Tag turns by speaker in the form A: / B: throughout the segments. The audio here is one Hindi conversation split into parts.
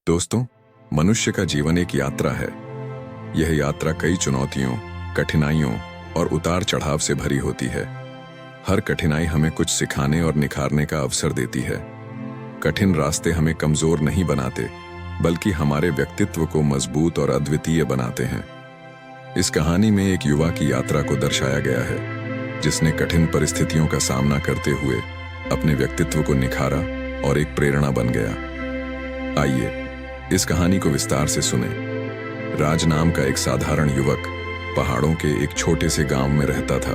A: दोस्तों, मनुष्य का जीवन एक यात्रा है। यह यात्रा कई चुनौतियों, कठिनाइयों और उतार चढ़ाव से भरी होती है। हर कठिनाई हमें कुछ सिखाने और निखारने का अवसर देती है। कठिन रास्ते हमें कमजोर नहीं बनाते, बल्कि हमारे व्यक्तित्व को मजबूत और अद्वितीय बनाते हैं। इस कहानी में एक युवा की यात्रा को दर्शाया गया है, जिसने कठिन परिस्थितियों का सामना करते हुए अपने व्यक्तित्व को निखारा और एक प्रेरणा बन गया। आइए इस कहानी को विस्तार से सुने। राज नाम का एक साधारण युवक पहाड़ों के एक छोटे से गांव में रहता था।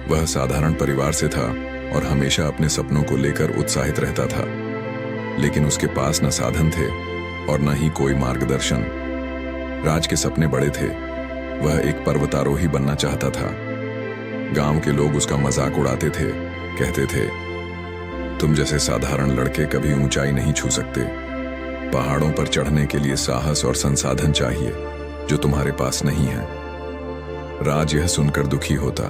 A: वह साधारण परिवार से था और हमेशा अपने सपनों को लेकर उत्साहित रहता था, लेकिन उसके पास न साधन थे और न ही कोई मार्गदर्शन। राज के सपने बड़े थे। वह एक पर्वतारोही बनना चाहता था। गांव के लोग उसका मजाक उड़ाते थे, कहते थे, तुम जैसे साधारण लड़के कभी ऊंचाई नहीं छू सकते। पहाड़ों पर चढ़ने के लिए साहस और संसाधन चाहिए, जो तुम्हारे पास नहीं है। राज यह सुनकर दुखी होता,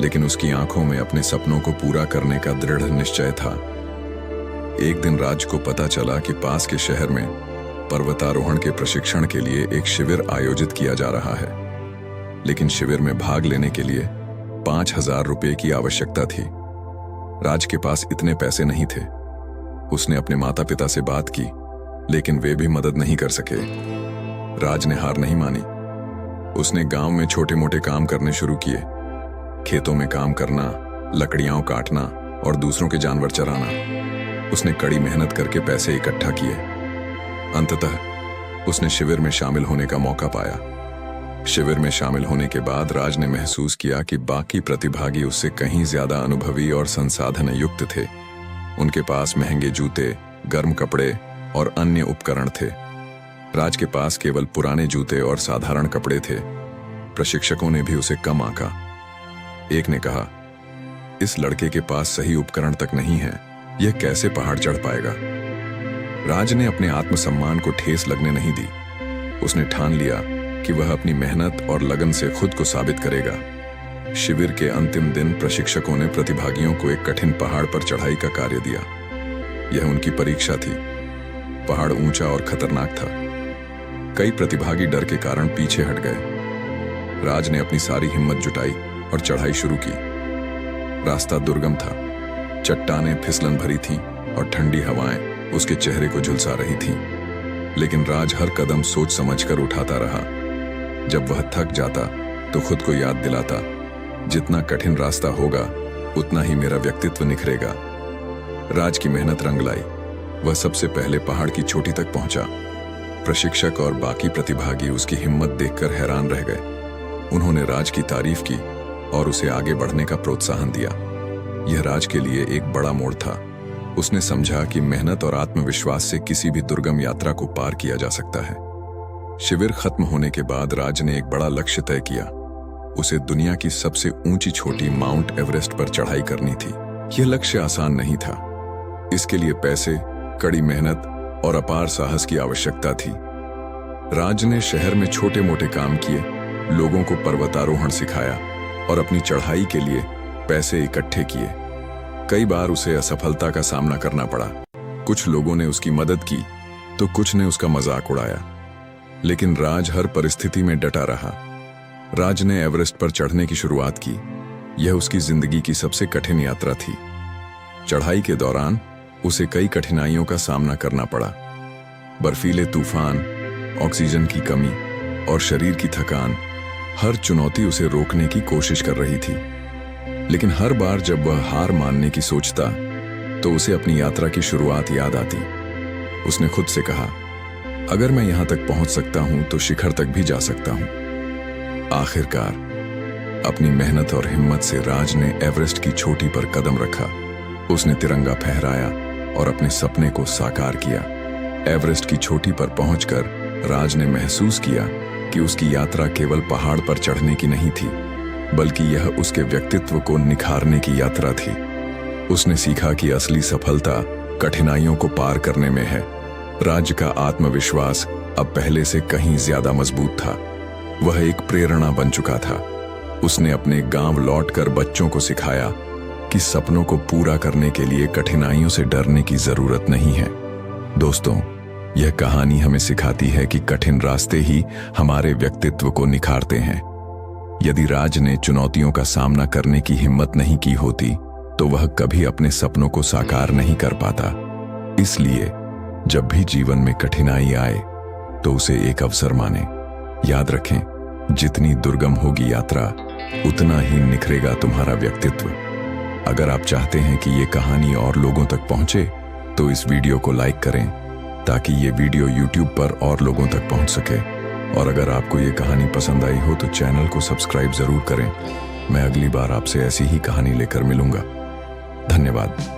A: लेकिन उसकी आंखों में अपने सपनों को पूरा करने का दृढ़ निश्चय था। एक दिन राज को पता चला कि पास के शहर में पर्वतारोहण के प्रशिक्षण के लिए एक शिविर आयोजित किया जा रहा है, लेकिन शिविर में भाग लेने के लिए 5,000 रुपये की आवश्यकता थी। राज के पास इतने पैसे नहीं थे। उसने अपने माता पिता से बात की, लेकिन वे भी मदद नहीं कर सके। राज ने हार नहीं मानी। उसने गांव में छोटे मोटे काम करने शुरू किए। खेतों में काम करना, लकड़ियां काटना और दूसरों के जानवर चराना। उसने कड़ी मेहनत करके पैसे इकट्ठा किए। अंततः उसने शिविर में शामिल होने का मौका पाया। शिविर में शामिल होने के बाद राज ने महसूस किया कि बाकी प्रतिभागी उससे कहीं ज्यादा अनुभवी और संसाधन युक्त थे। उनके पास महंगे जूते, गर्म कपड़े और अन्य उपकरण थे। राज के पास केवल पुराने जूते और साधारण कपड़े थे। प्रशिक्षकों ने भी उसे कम आंका। एक ने कहा, इस लड़के के पास सही उपकरण तक नहीं है, यह कैसे पहाड़ चढ़ पाएगा। राज ने अपने आत्मसम्मान को ठेस लगने नहीं दी। उसने ठान लिया कि वह अपनी मेहनत और लगन से खुद को साबित करेगा। शिविर के अंतिम दिन प्रशिक्षकों ने प्रतिभागियों को एक कठिन पहाड़ पर चढ़ाई का कार्य दिया। यह उनकी परीक्षा थी। पहाड़ ऊंचा और खतरनाक था। कई प्रतिभागी डर के कारण पीछे हट गए। राज ने अपनी सारी हिम्मत जुटाई और चढ़ाई शुरू की। रास्ता दुर्गम था। चट्टानें फिसलन भरी थीं और ठंडी हवाएं उसके चेहरे को झुलसा रही थीं। लेकिन राज हर कदम सोच समझकर उठाता रहा। जब वह थक जाता तो खुद को याद दिलाता, जितना कठिन रास्ता होगा उतना ही मेरा व्यक्तित्व निखरेगा। राज की मेहनत रंग लाई। वह सबसे पहले पहाड़ की चोटी तक पहुंचा। प्रशिक्षक और बाकी प्रतिभागी उसकी हिम्मत देखकर हैरान रह गए। उन्होंने राज की तारीफ की और उसे आगे बढ़ने का प्रोत्साहन दिया। यह राज के लिए एक बड़ा मोड़ था। उसने समझा कि मेहनत और आत्मविश्वास से किसी भी दुर्गम यात्रा को पार किया जा सकता है। शिविर खत्म होने के बाद राज ने एक बड़ा लक्ष्य तय किया। उसे दुनिया की सबसे ऊंची चोटी माउंट एवरेस्ट पर चढ़ाई करनी थी। यह लक्ष्य आसान नहीं था। इसके लिए पैसे, कड़ी मेहनत और अपार साहस की आवश्यकता थी। राज ने शहर में छोटे मोटे काम किए, लोगों को पर्वतारोहण सिखाया और अपनी चढ़ाई के लिए पैसे इकट्ठे किए। कई बार उसे असफलता का सामना करना पड़ा। कुछ लोगों ने उसकी मदद की तो कुछ ने उसका मजाक उड़ाया, लेकिन राज हर परिस्थिति में डटा रहा। राज ने एवरेस्ट पर चढ़ने की शुरुआत की। यह उसकी जिंदगी की सबसे कठिन यात्रा थी। चढ़ाई के दौरान उसे कई कठिनाइयों का सामना करना पड़ा। बर्फीले तूफान, ऑक्सीजन की कमी और शरीर की थकान, हर चुनौती उसे रोकने की कोशिश कर रही थी। लेकिन हर बार जब वह हार मानने की सोचता तो उसे अपनी यात्रा की शुरुआत याद आती। उसने खुद से कहा, अगर मैं यहां तक पहुंच सकता हूं तो शिखर तक भी जा सकता हूं। आखिरकार अपनी मेहनत और हिम्मत से राज ने एवरेस्ट की चोटी पर कदम रखा। उसने तिरंगा फहराया और अपने सपने को साकार किया। एवरेस्ट की चोटी पर पहुंचकर राज ने महसूस किया कि उसकी यात्रा केवल पहाड़ पर चढ़ने की नहीं थी, बल्कि यह उसके व्यक्तित्व को निखारने की यात्रा थी। उसने सीखा कि असली सफलता कठिनाइयों को पार करने में है। राज का आत्मविश्वास अब पहले से कहीं ज्यादा मजबूत था। वह एक प्रेरणा बन चुका था। उसने अपने गांव लौटकर बच्चों को सिखाया कि सपनों को पूरा करने के लिए कठिनाइयों से डरने की जरूरत नहीं है। दोस्तों, यह कहानी हमें सिखाती है कि कठिन रास्ते ही हमारे व्यक्तित्व को निखारते हैं। यदि राज ने चुनौतियों का सामना करने की हिम्मत नहीं की होती तो वह कभी अपने सपनों को साकार नहीं कर पाता। इसलिए जब भी जीवन में कठिनाई आए तो उसे एक अवसर माने। याद रखें, जितनी दुर्गम होगी यात्रा उतना ही निखरेगा तुम्हारा व्यक्तित्व। अगर आप चाहते हैं कि ये कहानी और लोगों तक पहुंचे तो इस वीडियो को लाइक करें ताकि ये वीडियो YouTube पर और लोगों तक पहुंच सके। और अगर आपको ये कहानी पसंद आई हो तो चैनल को सब्सक्राइब जरूर करें। मैं अगली बार आपसे ऐसी ही कहानी लेकर मिलूंगा। धन्यवाद।